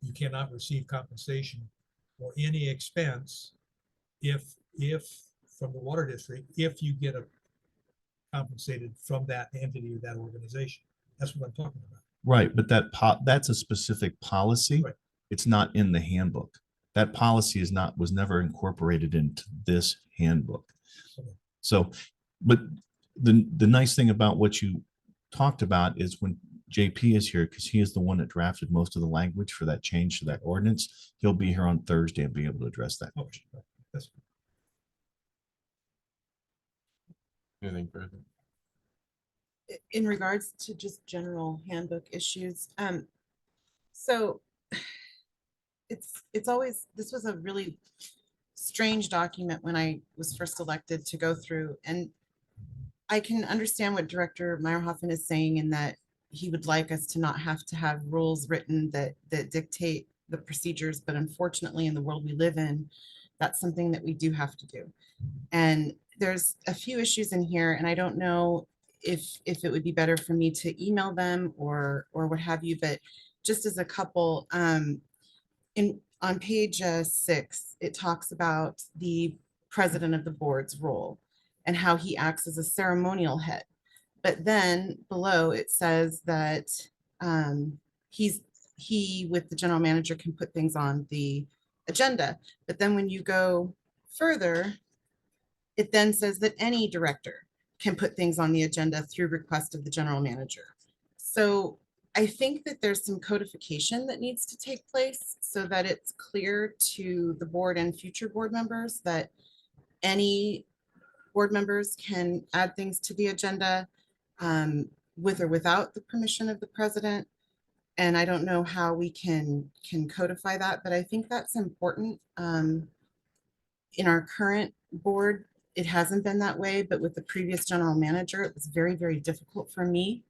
you cannot receive compensation or any expense if from the water district, if you get a compensated from that entity or that organization. That's what I'm talking about. Right, but that's a specific policy. Right. It's not in the handbook. That policy was never incorporated into this handbook. Okay. So, but the nice thing about what you talked about is when JP is here, because he is the one that drafted most of the language for that change to that ordinance, he'll be here on Thursday and be able to address that. Okay, that's Anything further? In regards to just general handbook issues, so it's always, this was a really strange document when I was first elected to go through, and I can understand what Director Meyerhoffen is saying in that he would like us to not have to have rules written that dictate the procedures, but unfortunately in the world we live in, that's something that we do have to do. And there's a few issues in here, and I don't know if it would be better for me to email them or what have you, but just as a couple, on page 6, it talks about the president of the board's role and how he acts as a ceremonial head. But then below it says that he with the general manager can put things on the agenda. But then when you go further, it then says that any director can put things on the agenda through request of the general manager. So I think that there's some codification that needs to take place so that it's clear to the board and future board members that any board members can add things to the agenda with or without the permission of the president. And I don't know how we can codify that, but I think that's important. In our current board, it hasn't been that way, but with the previous general manager, it was very, very difficult for me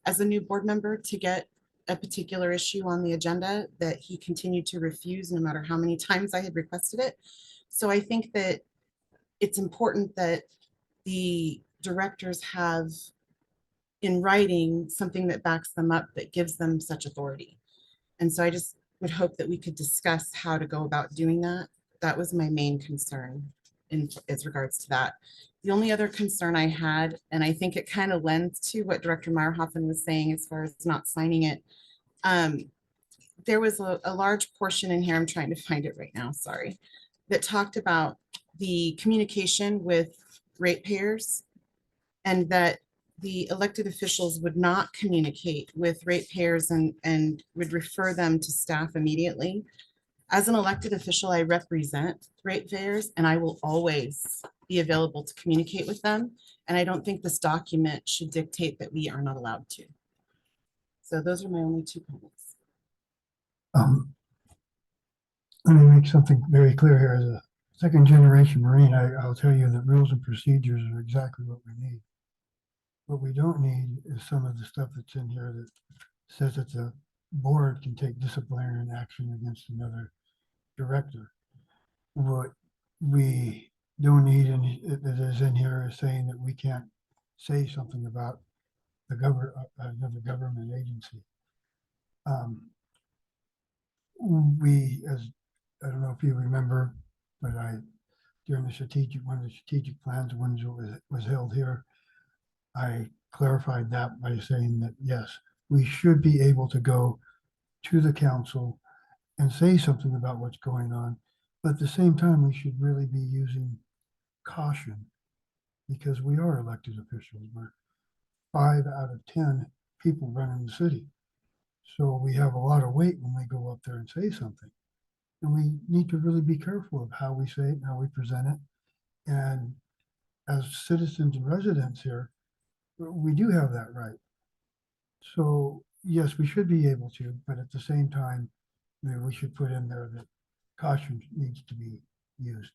as a new board member to get a particular issue on the agenda that he continued to refuse no matter how many times I had requested it. So I think that it's important that the directors have in writing something that backs them up, that gives them such authority. And so I just would hope that we could discuss how to go about doing that. That was my main concern in as regards to that. The only other concern I had, and I think it kind of lends to what Director Meyerhoffen was saying as far as not signing it. There was a large portion in here, I'm trying to find it right now, sorry, that talked about the communication with ratepayers and that the elected officials would not communicate with ratepayers and would refer them to staff immediately. As an elected official, I represent ratepayers and I will always be available to communicate with them. And I don't think this document should dictate that we are not allowed to. So those are my only 2 comments. Let me make something very clear here. As a second generation Marine, I'll tell you that rules and procedures are exactly what we need. What we don't need is some of the stuff that's in here that says that the board can take disciplinary action against another director. What we don't need that is in here is saying that we can't say something about the another government agency. I don't know if you remember, but during one of the strategic plans when it was held here, I clarified that by saying that, yes, we should be able to go to the council and say something about what's going on. But at the same time, we should really be using caution because we are elected officials. We're 5 out of 10 people running the city. So we have a lot of weight when we go up there and say something. And we need to really be careful of how we say it and how we present it. And as citizens and residents here, we do have that right. So yes, we should be able to, but at the same time, maybe we should put in there that caution needs to be used.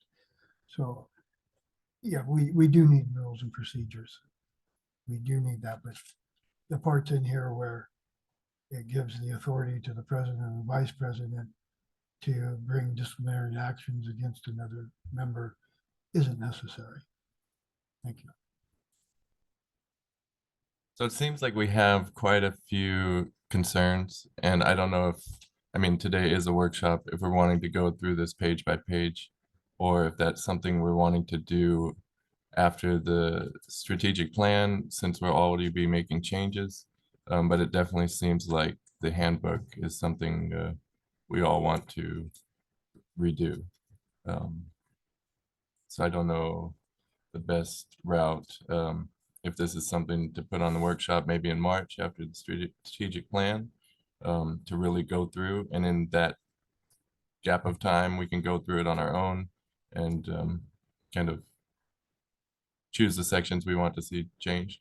So Yeah, we do need rules and procedures. We do need that, but the parts in here where it gives the authority to the president and the vice president to bring disciplinary actions against another member isn't necessary. Thank you. So it seems like we have quite a few concerns, and I don't know if, I mean, today is a workshop, if we're wanting to go through this page by page, or if that's something we're wanting to do after the strategic plan, since we'll already be making changes. But it definitely seems like the handbook is something we all want to redo. So I don't know the best route. If this is something to put on the workshop, maybe in March after the strategic plan, to really go through, and in that gap of time, we can go through it on our own and kind of choose the sections we want to see changed.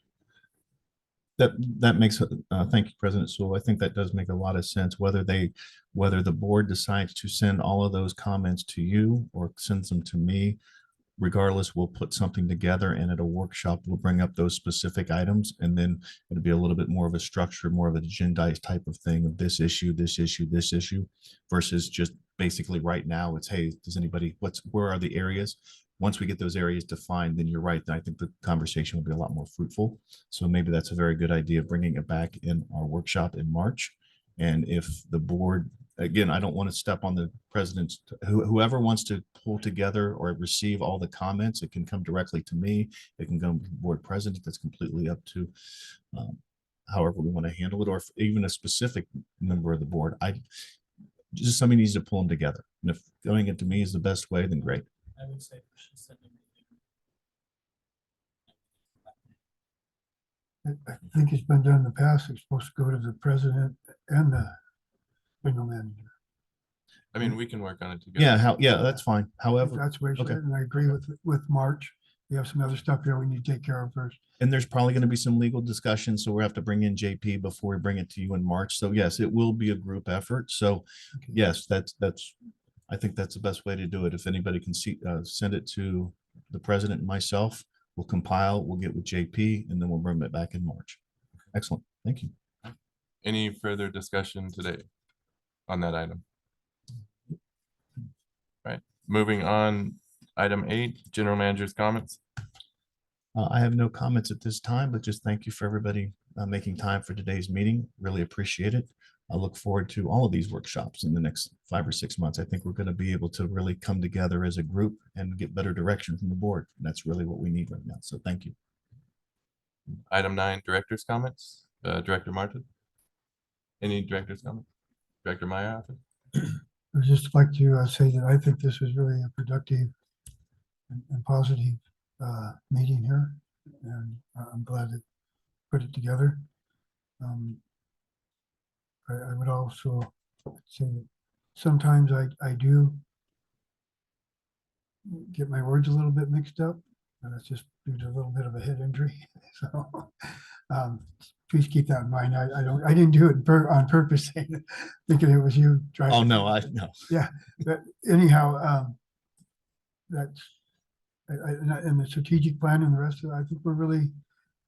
That makes, thank you, President Sewell. I think that does make a lot of sense, whether the board decides to send all of those comments to you or sends them to me. Regardless, we'll put something together, and at a workshop, we'll bring up those specific items, and then it'll be a little bit more of a structure, more of an agendized type of thing of this issue, this issue, this issue, versus just basically right now, it's, hey, does anybody, where are the areas? Once we get those areas defined, then you're right. Then I think the conversation will be a lot more fruitful. So maybe that's a very good idea, bringing it back in our workshop in March. And if the board, again, I don't want to step on the president's, whoever wants to pull together or receive all the comments, it can come directly to me. It can go to the board president. That's completely up to however we want to handle it, or if even a specific member of the board. Just somebody needs to pull them together. And if going it to me is the best way, then great. I would say we should send them. I think it's been done in the past. It's supposed to go to the president and the general manager. I mean, we can work on it together. Yeah, that's fine. However, That's where, okay. and I agree with March. We have some other stuff here we need to take care of first. and there's probably going to be some legal discussion, so we have to bring in JP before we bring it to you in March. So yes, it will be a group effort. So Okay. yes, I think that's the best way to do it. If anybody can send it to the president and myself, we'll compile, we'll get with JP, and then we'll bring it back in March. Excellent. Thank you. Any further discussion today on that item? Right, moving on, item 8, general manager's comments. I have no comments at this time, but just thank you for everybody making time for today's meeting. Really appreciate it. I look forward to all of these workshops in the next 5 or 6 months. I think we're going to be able to really come together as a group and get better direction from the board. And that's really what we need right now. So thank you. Item 9, director's comments. Director Martin. Any director's comment? Director Meyer? I would just like to say that I think this was really a productive and positive meeting here, and I'm glad to put it together. I would also say that sometimes I do get my words a little bit mixed up, and it's just due to a little bit of a head injury. So please keep that in mind. I didn't do it on purpose, thinking it was you driving. Oh, no, no. Yeah, but anyhow, that's, and the strategic plan and the rest of it, I think we're really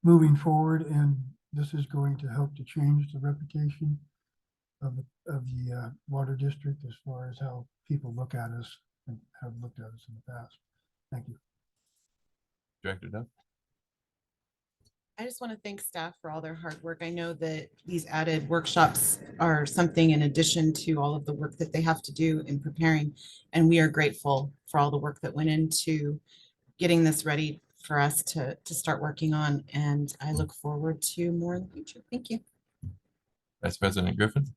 moving forward, and this is going to help to change the reputation of the water district as far as how people look at us and have looked at us in the past. Thank you. Director Duff? I just want to thank staff for all their hard work. I know that these added workshops are something in addition to all of the work that they have to do in preparing. And we are grateful for all the work that went into getting this ready for us to start working on. And I look forward to more in the future. Thank you. Vice President Griffin?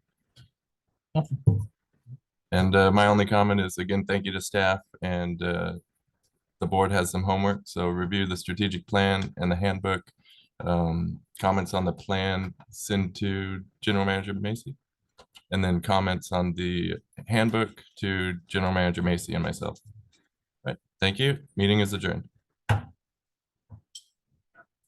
And my only comment is, again, thank you to staff, and the board has some homework. So review the strategic plan and the handbook. Comments on the plan, send to General Manager Macy, and then comments on the handbook to General Manager Macy and myself. Right. Thank you. Meeting is adjourned.